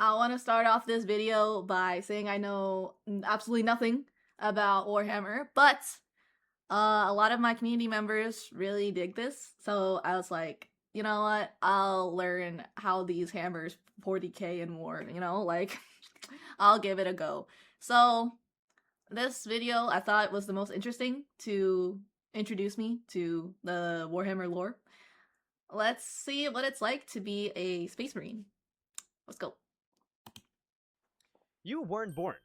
I want to start off this video by saying I know absolutely nothing about Warhammer, but a lot of my community members really dig this, so I was like, you know what, I'll learn how these hammers 40k and more, like, I'll give it a go. So, this video I thought was the most interesting to introduce me to the Warhammer lore. Let's see what it's like to be a Space Marine. Let's go. You weren't born.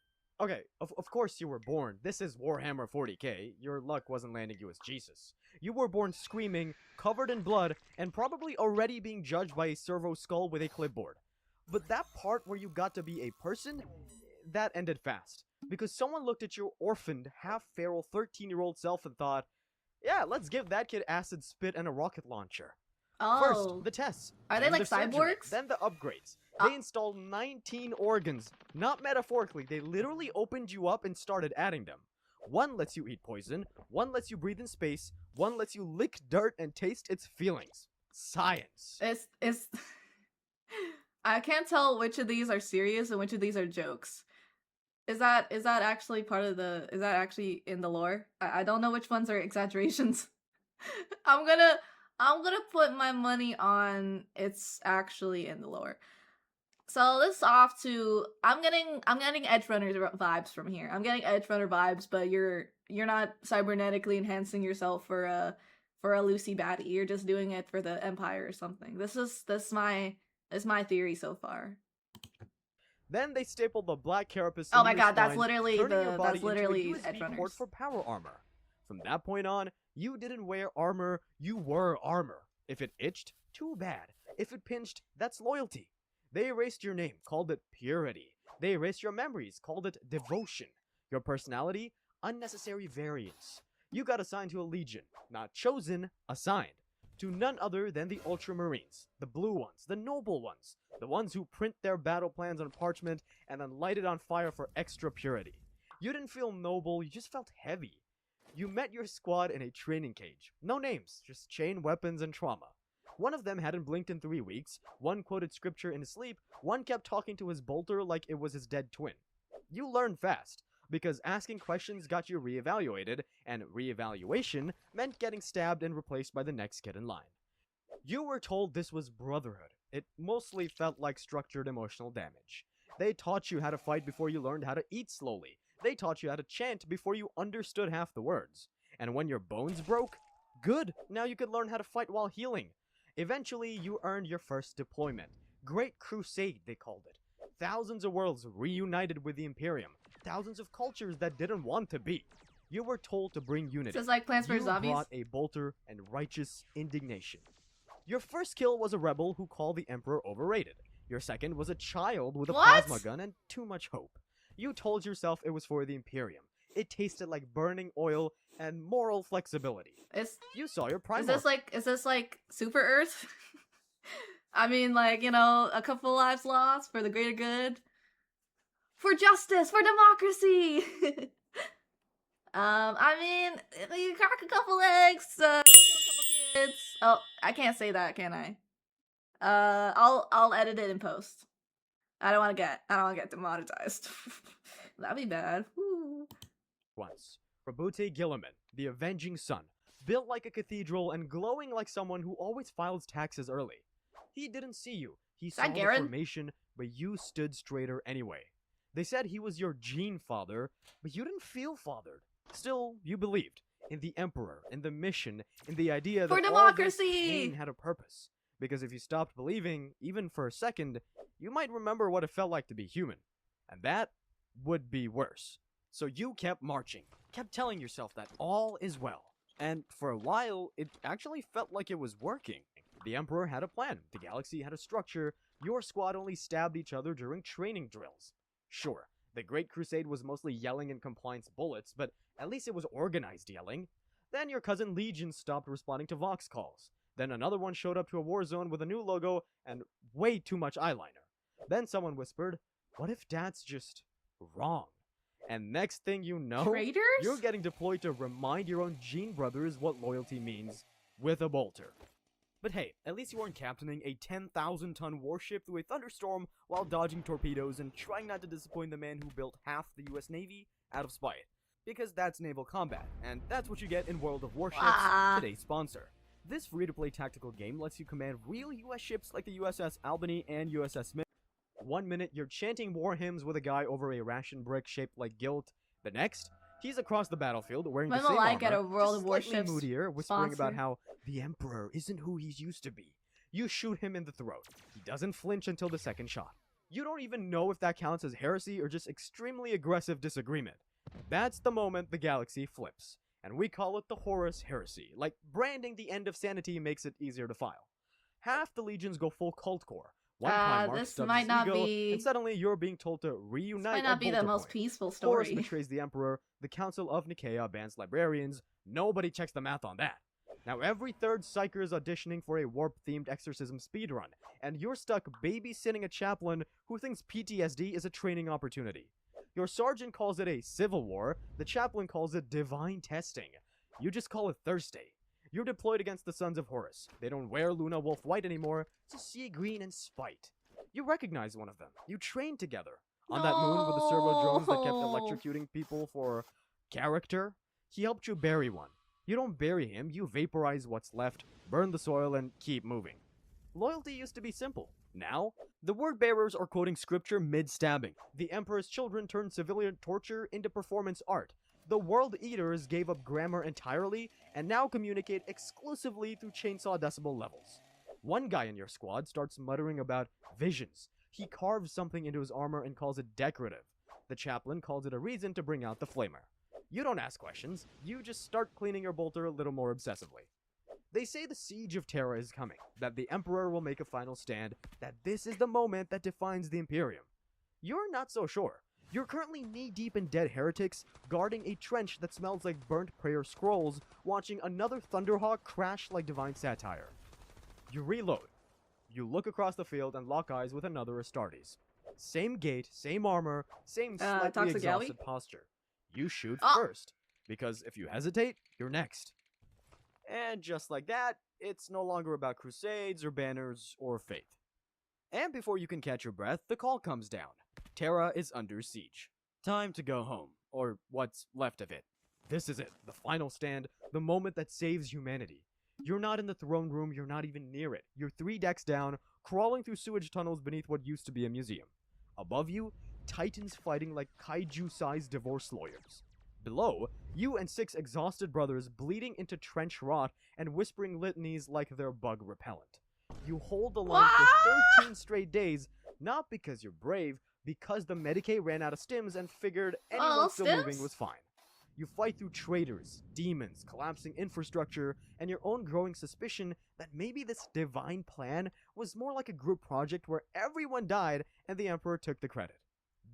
Okay, of course you were born. This is Warhammer 40k. Your luck wasn't landing you as Jesus. You were born screaming, covered in blood, and probably already being judged by a servo skull with a clipboard. But that part where you got to be a person, that ended fast. Because someone looked at your orphaned, half-feral 13-year-old self and thought, yeah, let's give that kid acid spit and a rocket launcher. Oh. First, the tests. Are they like the surgery, cyborgs? then the upgrades. They installed 19 organs. Not metaphorically, they literally opened you up and started adding them. One lets you eat poison, one lets you breathe in space, one lets you lick dirt and taste its feelings. Science. It's I can't tell which of these are serious and which of these are jokes. Is that actually part of the, is that actually in the lore? I don't know which ones are exaggerations. I'm gonna put my money on it's actually in the lore. So this is off to, I'm getting Edgerunner vibes from here. I'm getting Edgerunner vibes, but you're not cybernetically enhancing yourself for a Lucy baddie. You're just doing it for the Empire or something. This is my theory so far. Then they stapled the black carapace. Oh my god, that's spine, literally Edgerunners. Edgerunners. For power armor. From that point on, you didn't wear armor, you were armor. If it itched, too bad. If it pinched, that's loyalty. They erased your name, called it purity. They erased your memories, called it devotion. Your personality, unnecessary variance. You got assigned to a legion, not chosen, assigned. To none other than the Ultramarines, the blue ones, the noble ones, the ones who print their battle plans on parchment and then light it on fire for extra purity. You didn't feel noble, you just felt heavy. You met your squad in a training cage. No names, just chain weapons and trauma. One of them hadn't blinked in 3 weeks, one quoted scripture in his sleep, one kept talking to his bolter like it was his dead twin. You learned fast, because asking questions got you reevaluated, and reevaluation meant getting stabbed and replaced by the next kid in line. You were told this was brotherhood. It mostly felt like structured emotional damage. They taught you how to fight before you learned how to eat slowly. They taught you how to chant before you understood half the words. And when your bones broke, good, now you could learn how to fight while healing. Eventually, you earned your first deployment. Great Crusade, they called it. Thousands of worlds reunited with the Imperium. Thousands of cultures that didn't want to be. You were told to bring unity. This is like Plants vs. Zombies. You brought a bolter and righteous indignation. Your first kill was a rebel who called the Emperor overrated. Your second was a child with a plasma gun and too much hope. You told yourself it was for the Imperium. It tasted like burning oil and moral flexibility. You saw your prime. Is this like Super Earth? I mean, like, a couple lives lost for the greater good. For justice, for democracy. I mean, you crack a couple eggs, kill a couple kids. Oh, I can't say that, can I? I'll edit it in post. I don't want to get demonetized. That'd be bad. Woo. Once, Rabute Gilliman, the avenging son, built like a cathedral and glowing like someone who always files taxes early. He didn't see you. He saw the formation, but you stood straighter anyway. They said he was your gene father, but you didn't feel fathered. Still, you believed in the Emperor, in the mission, in the idea that democracy! All this pain had a purpose. Because if you stopped believing, even for a second, you might remember what it felt like to be human. And that would be worse. So you kept marching, kept telling yourself that all is well. And for a while, it actually felt like it was working. The Emperor had a plan, the galaxy had a structure, your squad only stabbed each other during training drills. Sure, the Great Crusade was mostly yelling and compliance bullets, but at least it was organized yelling. Then your cousin Legion stopped responding to Vox calls. Then another one showed up to a war zone with a new logo and way too much eyeliner. Then someone whispered, what if Dad's just wrong? And next thing you know, Traitors? You're getting deployed to remind your own gene brothers what loyalty means with a bolter. But hey, at least you weren't captaining a 10,000-ton warship through a thunderstorm while dodging torpedoes and trying not to disappoint the man who built half the US Navy out of spite. Because that's naval combat, and that's what you get in World of Warships, today's sponsor. This free-to-play tactical game lets you command real US ships like the USS Albany and USS Smith. 1 minute, you're chanting war hymns with a guy over a ration brick shaped like guilt. The next, he's across the battlefield wearing the same armor, get a World of just slightly Warships moodier, whispering about sponsor. how the Emperor isn't who he used to be. You shoot him in the throat. He doesn't flinch until the second shot. You don't even know if that counts as heresy or just extremely aggressive disagreement. That's the moment the galaxy flips, and we call it the Horus Heresy. Like, branding the end of sanity makes it easier to file. Half the legions go full cult core. One Primarch This stubs might his not ego, be. and suddenly you're being told to reunite. This might not be the Bolter most Point. peaceful Horus story. betrays the Emperor, the Council of Nicaea bans librarians, nobody checks the math on that. Now every third psyker is auditioning for a warp-themed exorcism speedrun, and you're stuck babysitting a chaplain who thinks PTSD is a training opportunity. Your sergeant calls it a civil war, the chaplain calls it divine testing. You just call it Thursday. You're deployed against the Sons of Horus. They don't wear Luna Wolf White anymore, it's a sea green and spite. You recognize one of them. You trained together. On that moon with the servo drones that kept electrocuting people for character, he helped you bury one. You don't bury him, you vaporize what's left, burn the soil, and keep moving. Loyalty used to be simple. Now, the word bearers are quoting scripture mid-stabbing. The Emperor's children turned civilian torture into performance art. The World Eaters gave up grammar entirely and now communicate exclusively through chainsaw decibel levels. One guy in your squad starts muttering about visions. He carves something into his armor and calls it decorative. The chaplain calls it a reason to bring out the flamer. You don't ask questions, you just start cleaning your bolter a little more obsessively. They say the siege of Terra is coming, that the Emperor will make a final stand, that this is the moment that defines the Imperium. You're not so sure. You're currently knee-deep in dead heretics, guarding a trench that smells like burnt prayer scrolls, watching another Thunderhawk crash like divine satire. You reload. You look across the field and lock eyes with another Astartes. Same gait, same armor, same slightly exhausted posture. You shoot first, because if you hesitate, you're next. And just like that, it's no longer about crusades or banners or faith. And before you can catch your breath, the call comes down. Terra is under siege. Time to go home, or what's left of it. This is it, the final stand, the moment that saves humanity. You're not in the throne room, you're not even near it. You're 3 decks down, crawling through sewage tunnels beneath what used to be a museum. Above you, titans fighting like kaiju-sized divorce lawyers. Below, you and 6 exhausted brothers bleeding into trench rot and whispering litanies like they're bug repellent. You hold the line for 13 straight days, not because you're brave, because the Medicaid ran out of stims and figured anyone still moving was fine. You fight through traitors, demons, collapsing infrastructure, and your own growing suspicion that maybe this divine plan was more like a group project where everyone died and the Emperor took the credit.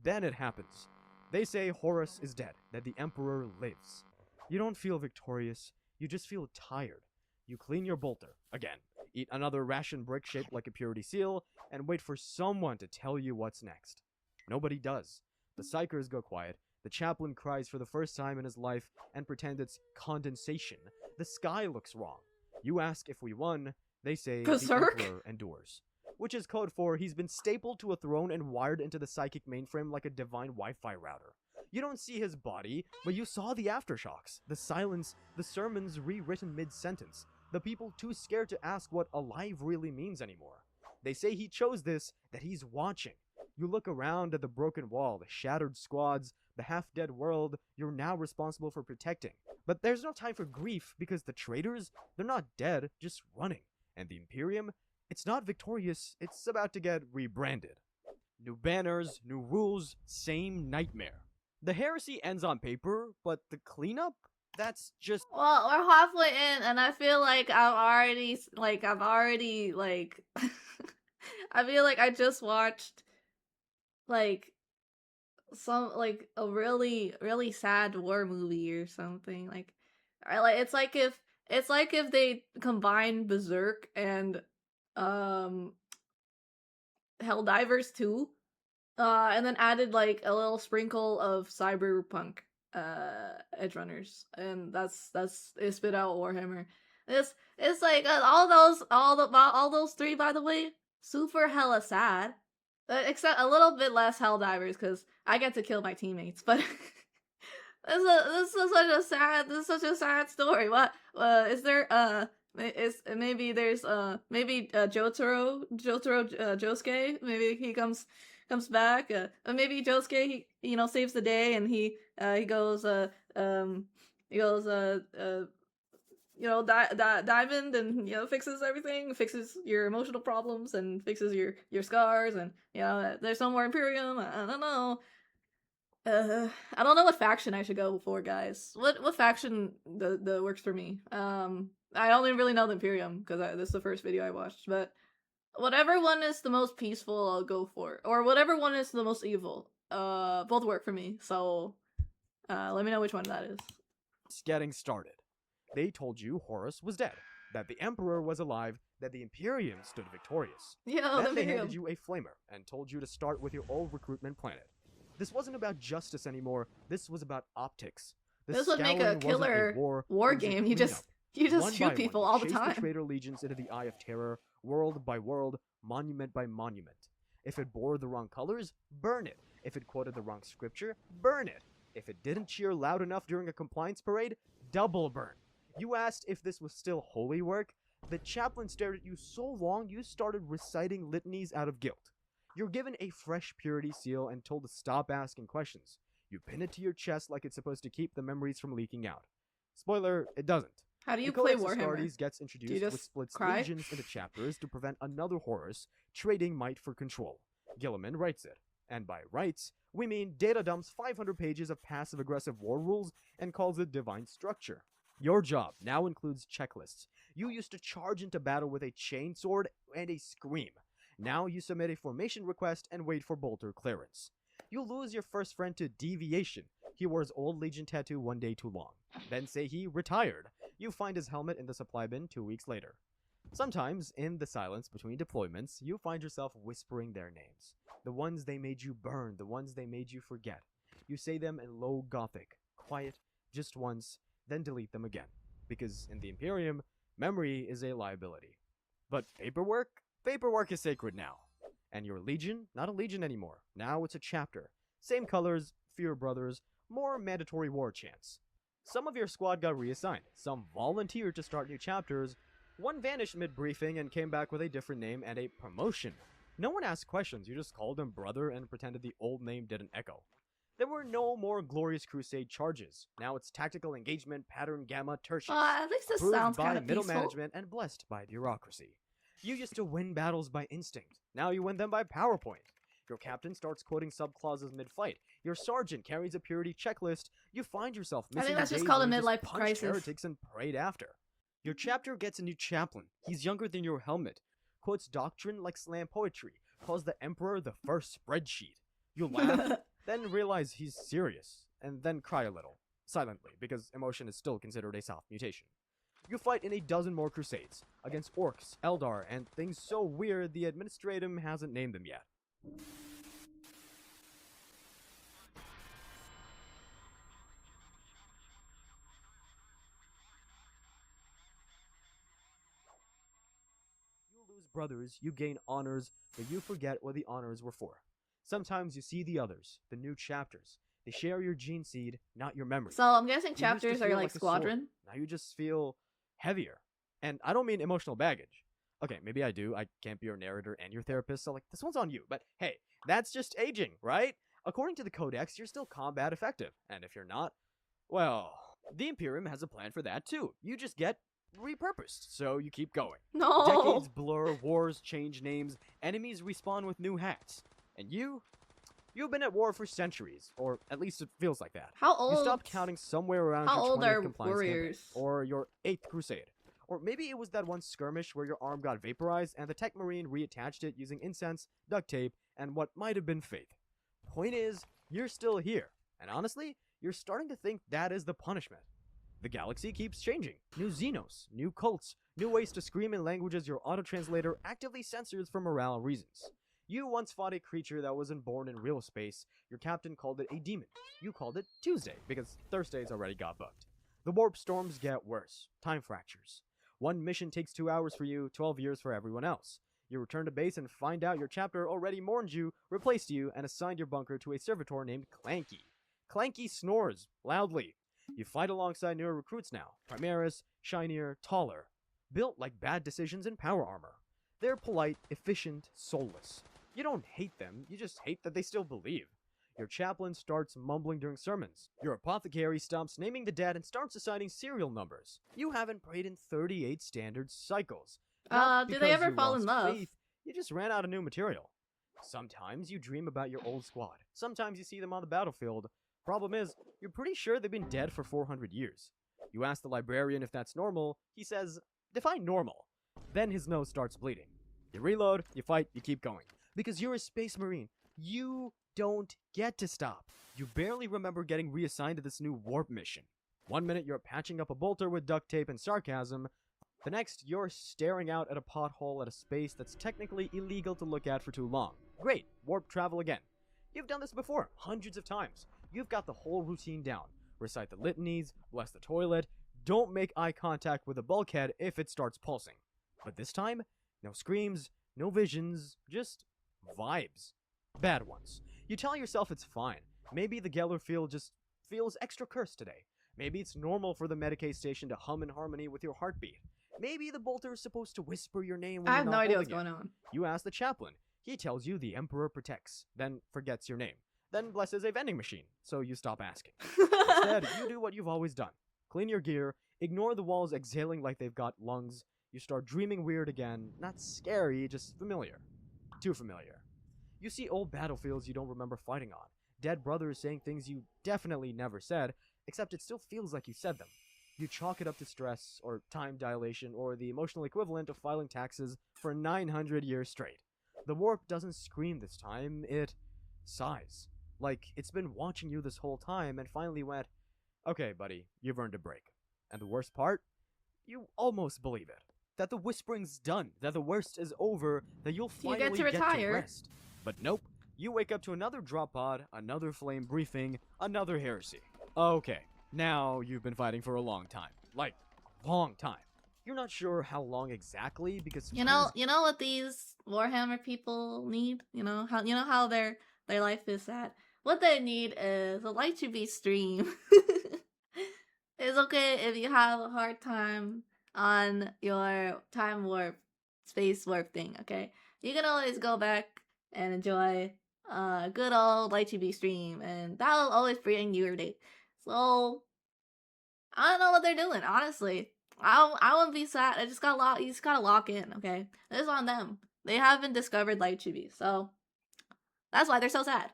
Then it happens. They say Horus is dead, that the Emperor lives. You don't feel victorious, you just feel tired. You clean your bolter, again, eat another ration brick shaped like a purity seal, and wait for someone to tell you what's next. Nobody does. The psychers go quiet, the chaplain cries for the first time in his life and pretends it's condensation. The sky looks wrong. You ask if we won, they say the Emperor endures. Which is code for he's been stapled to a throne and wired into the psychic mainframe like a divine Wi-Fi router. You don't see his body, but you saw the aftershocks, the silence, the sermons rewritten mid-sentence, the people too scared to ask what alive really means anymore. They say he chose this, that he's watching. You look around at the broken wall, the shattered squads, the half-dead world you're now responsible for protecting. But there's no time for grief because the traitors, they're not dead, just running. And the Imperium, it's not victorious, it's about to get rebranded. New banners, new rules, same nightmare. The heresy ends on paper, but the cleanup? That's just... Well, we're halfway in, and I feel like I feel like I just watched, like, a really sad war movie or something. Like, it's like if they combined Berserk and, Helldivers 2, and then added, like, a little sprinkle of cyberpunk, edge runners, and that's it spit out Warhammer. It's like all those three, by the way, super hella sad. Except a little bit less Helldivers because I get to kill my teammates. But this is such a sad story. What is there? Is maybe there's maybe Josuke, maybe he comes back. Maybe Josuke he saves the day and he goes diamond and fixes everything, fixes your emotional problems and fixes your scars, and there's no more Imperium. I don't know. I don't know what faction I should go for, guys. What faction the works for me? I only really know the Imperium because this is the first video I watched, but whatever one is the most peaceful, I'll go for, or whatever one is the most evil. Both work for me. So, let me know which one that is. It's getting started. They told you Horus was dead, that the Emperor was alive, that the Imperium stood victorious. Then they handed you a flamer and told you to start with your old recruitment planet. This wasn't about justice anymore. This was about optics. This would make a killer war game. You just shoot people all the time. Chase the traitor legions into the Eye of Terror, world by world, monument by monument. If it bore the wrong colors, burn it. If it quoted the wrong scripture, burn it. If it didn't cheer loud enough during a compliance parade, double burn. You asked if this was still holy work. The chaplain stared at you so long you started reciting litanies out of guilt. You're given a fresh purity seal and told to stop asking questions. You pin it to your chest like it's supposed to keep the memories from leaking out. Spoiler, it doesn't. How do you play Warhammer? Astartes gets introduced, which splits legions into chapters to prevent another Horus trading might for control. Gilliman writes it. And by writes, we mean data dumps 500 pages of passive-aggressive war rules and calls it divine structure. Your job now includes checklists. You used to charge into battle with a chainsword and a scream. Now you submit a formation request and wait for bolter clearance. You lose your first friend to deviation. He wore his old Legion tattoo one day too long. Then say he retired. You find his helmet in the supply bin 2 weeks later. Sometimes, in the silence between deployments, you find yourself whispering their names. The ones they made you burn, the ones they made you forget. You say them in low Gothic, quiet, just once, then delete them again. Because in the Imperium, memory is a liability. But paperwork? Paperwork is sacred now. And your legion? Not a legion anymore. Now it's a chapter. Same colors, fewer brothers, more mandatory war chants. Some of your squad got reassigned. Some volunteered to start new chapters. One vanished mid-briefing and came back with a different name and a promotion. No one asked questions, you just called him brother and pretended the old name didn't echo. There were no more glorious crusade charges. Now it's tactical engagement, pattern gamma, tertius. At least this sounds kind of middle peaceful. Management and blessed by bureaucracy. You used to win battles by instinct. Now you win them by PowerPoint. Your captain starts quoting subclauses mid-fight. Your sergeant carries a purity checklist. You find yourself missing I think that's the just days called a when you midlife punched crisis. heretics and prayed after. Your chapter gets a new chaplain. He's younger than your helmet. Quotes doctrine like slam poetry. Calls the emperor the first spreadsheet. You laugh, then realize he's serious, and then cry a little. Silently, because emotion is still considered a soft mutation. You fight in a dozen more crusades, against orcs, Eldar, and things so weird the administratum hasn't named them yet. You lose brothers, you gain honors, but you forget what the honors were for. Sometimes you see the others, the new chapters. They share your gene seed, not your memory. So I'm guessing chapters are like squadron. Now you just feel heavier. And I don't mean emotional baggage. Okay, maybe I do. I can't be your narrator and your therapist, so like, this one's on you. But hey, that's just aging, right? According to the Codex, you're still combat effective. And if you're not, well, the Imperium has a plan for that too. You just get repurposed, so you keep going. No. Decades blur, wars change names, enemies respawn with new hats. And you've been at war for centuries, or at least it feels like that. How old? You stopped counting somewhere around How your old 20th are compliance warriors? campaign, or your 8th crusade. Or maybe it was that one skirmish where your arm got vaporized and the tech marine reattached it using incense, duct tape, and what might have been faith. Point is, you're still here. And honestly, you're starting to think that is the punishment. The galaxy keeps changing. New Xenos, new cults, new ways to scream in languages your auto-translator actively censors for morale reasons. You once fought a creature that wasn't born in real space. Your captain called it a demon. You called it Tuesday, because Thursdays already got booked. The warp storms get worse. Time fractures. One mission takes 2 hours for you, 12 years for everyone else. You return to base and find out your chapter already mourned you, replaced you, and assigned your bunker to a servitor named Clanky. Clanky snores loudly. You fight alongside newer recruits now, Primaris, shinier, taller, built like bad decisions in power armor. They're polite, efficient, soulless. You don't hate them, you just hate that they still believe. Your chaplain starts mumbling during sermons. Your apothecary stops naming the dead and starts assigning serial numbers. You haven't prayed in 38 standard cycles. Not Do they because ever you fall in lost love? faith, you just ran out of new material. Sometimes you dream about your old squad. Sometimes you see them on the battlefield. Problem is, you're pretty sure they've been dead for 400 years. You ask the librarian if that's normal. He says, define normal. Then his nose starts bleeding. You reload, you fight, you keep going. Because you're a space marine. You don't get to stop. You barely remember getting reassigned to this new warp mission. One minute you're patching up a bolter with duct tape and sarcasm. The next, you're staring out at a pothole at a space that's technically illegal to look at for too long. Great, warp travel again. You've done this before, hundreds of times. You've got the whole routine down. Recite the litanies, bless the toilet, don't make eye contact with the bulkhead if it starts pulsing. But this time, no screams, no visions, just vibes. Bad ones. You tell yourself it's fine. Maybe the Geller field just feels extra cursed today. Maybe it's normal for the Medicaid station to hum in harmony with your heartbeat. Maybe the bolter is supposed to whisper your name when I you're have not no idea holding what's it. going on. You ask the chaplain. He tells you the Emperor protects, then forgets your name, then blesses a vending machine, so you stop asking. Instead, you do what you've always done. Clean your gear, ignore the walls exhaling like they've got lungs. You start dreaming weird again. Not scary, just familiar. Too familiar. You see old battlefields you don't remember fighting on. Dead brothers saying things you definitely never said, except it still feels like you said them. You chalk it up to stress, or time dilation, or the emotional equivalent of filing taxes for 900 years straight. The warp doesn't scream this time, it sighs. Like it's been watching you this whole time and finally went, okay, buddy, you've earned a break. And the worst part? You almost believe it. That the whispering's done, that the worst is over, that you'll finally get to retire. rest. But nope, you wake up to another drop pod, another flame briefing, another heresy. Okay, now you've been fighting for a long time. Like, long time. You're not sure how long exactly, because You know what these Warhammer people need? You know how their life is sad? What they need is a light to be stream. It's okay if you have a hard time on your time warp, space warp thing, okay? You can always go back and enjoy a good old light to be stream, and that'll always bring you your day. So, I don't know what they're doing, honestly. I wouldn't be sad. I just got you just gotta lock in, okay? This is on them. They haven't discovered light chibi, so that's why they're so sad.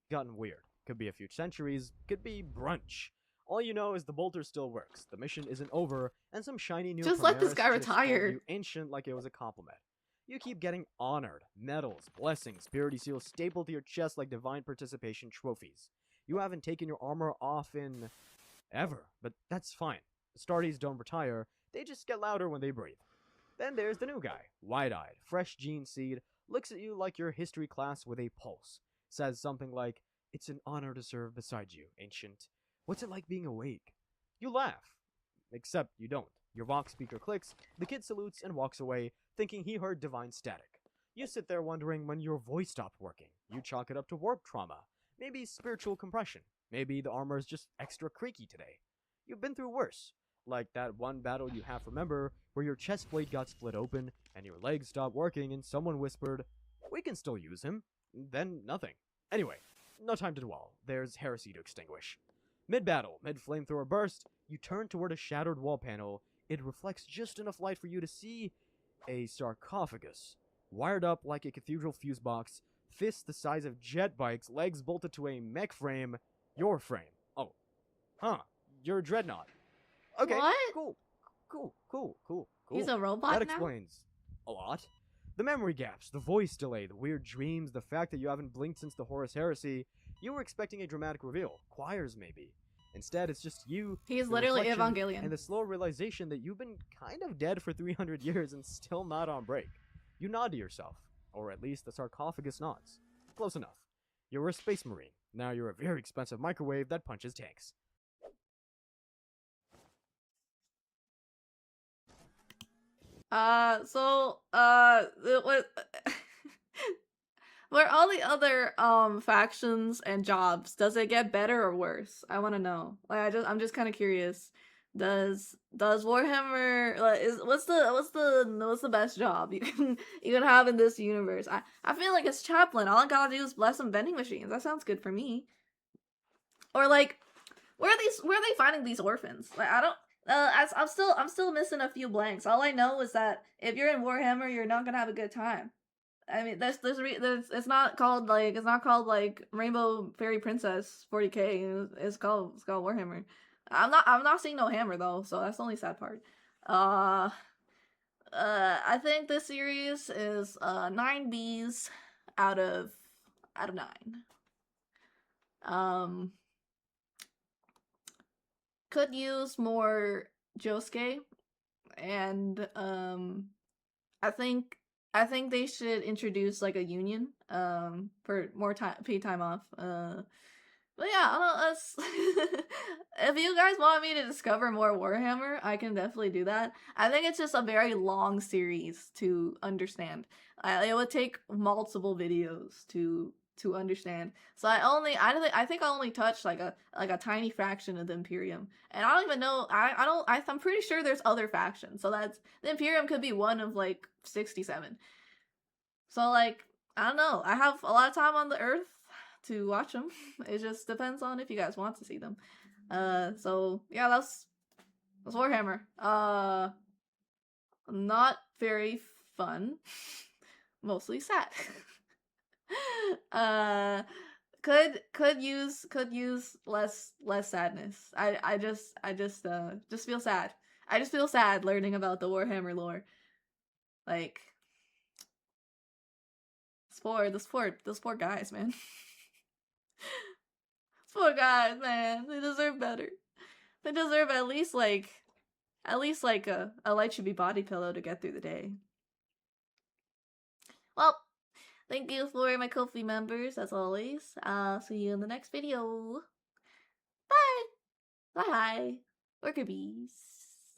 gotten weird. Could be a few centuries, could be brunch. All you know is the bolter still works, the mission isn't over, and some shiny new Just let this Primaris guy just called retire. you ancient like it was a compliment. You keep getting honored, medals, blessings, purity seals stapled to your chest like divine participation trophies. You haven't taken your armor off in ever, but that's fine. The Stardies don't retire, they just get louder when they breathe. Then there's the new guy, wide-eyed, fresh gene seed, looks at you like your history class with a pulse. Says something like, "It's an honor to serve beside you, ancient. What's it like being awake?" You laugh. Except you don't. Your Vox speaker clicks, the kid salutes and walks away, thinking he heard divine static. You sit there wondering when your voice stopped working. You chalk it up to warp trauma. Maybe spiritual compression. Maybe the armor's just extra creaky today. You've been through worse. Like that one battle you half remember, where your chest plate got split open, and your legs stopped working, and someone whispered, "We can still use him." Then nothing. Anyway, no time to dwell. There's heresy to extinguish. Mid-battle, mid-flamethrower burst, you turn toward a shattered wall panel. It reflects just enough light for you to see a sarcophagus, wired up like a cathedral fuse box, fists the size of jet bikes, legs bolted to a mech frame, your frame. Oh, huh, you're a Dreadnought. Okay, What? cool. He's a robot That now? explains a lot. The memory gaps, the voice delay, the weird dreams, the fact that you haven't blinked since the Horus Heresy. You were expecting a dramatic reveal, choirs maybe. Instead, it's just you, He's the literally reflection, Evangelion. and the slow realization that you've been kind of dead for 300 years and still not on break. You nod to yourself, or at least the sarcophagus nods. Close enough. You were a space marine. Now you're a very expensive microwave that punches tanks. What for all the other factions and jobs, does it get better or worse? I want to know. Like I'm just kind of curious. Does Warhammer like is what's the best job you can have in this universe? I feel like it's chaplain. All I gotta do is bless some vending machines. That sounds good for me. Or like where are they finding these orphans? Like I don't I'm still missing a few blanks. All I know is that if you're in Warhammer, you're not gonna have a good time. I mean, it's not called like Rainbow Fairy Princess 40k. It's called Warhammer. I'm not seeing no hammer though, so that's the only sad part. Uh, I think this series is 9 Bs out of 9. Um, could use more Josuke, and I think they should introduce like a union for more time paid time off. But yeah, I don't, if you guys want me to discover more Warhammer, I can definitely do that. I think it's just a very long series to understand. It would take multiple videos to understand. So I think I only touched like a tiny fraction of the Imperium, and I don't even know. I'm pretty sure there's other factions. So that's the Imperium could be one of like 67. So like I don't know. I have a lot of time on the Earth to watch them. It just depends on if you guys want to see them. So yeah, that's Warhammer. Not very fun. Mostly sad. uh, could use less sadness. I just feel sad. I just feel sad learning about the Warhammer lore. Like those poor guys, man. Poor guys, man. They deserve better. They deserve at least like a light should be body pillow to get through the day. Well, thank you for my Ko-fi members as always. I'll see you in the next video. Bye. Bye. Worker bees.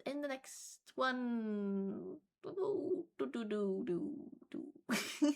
In the next one. Do do do do do do.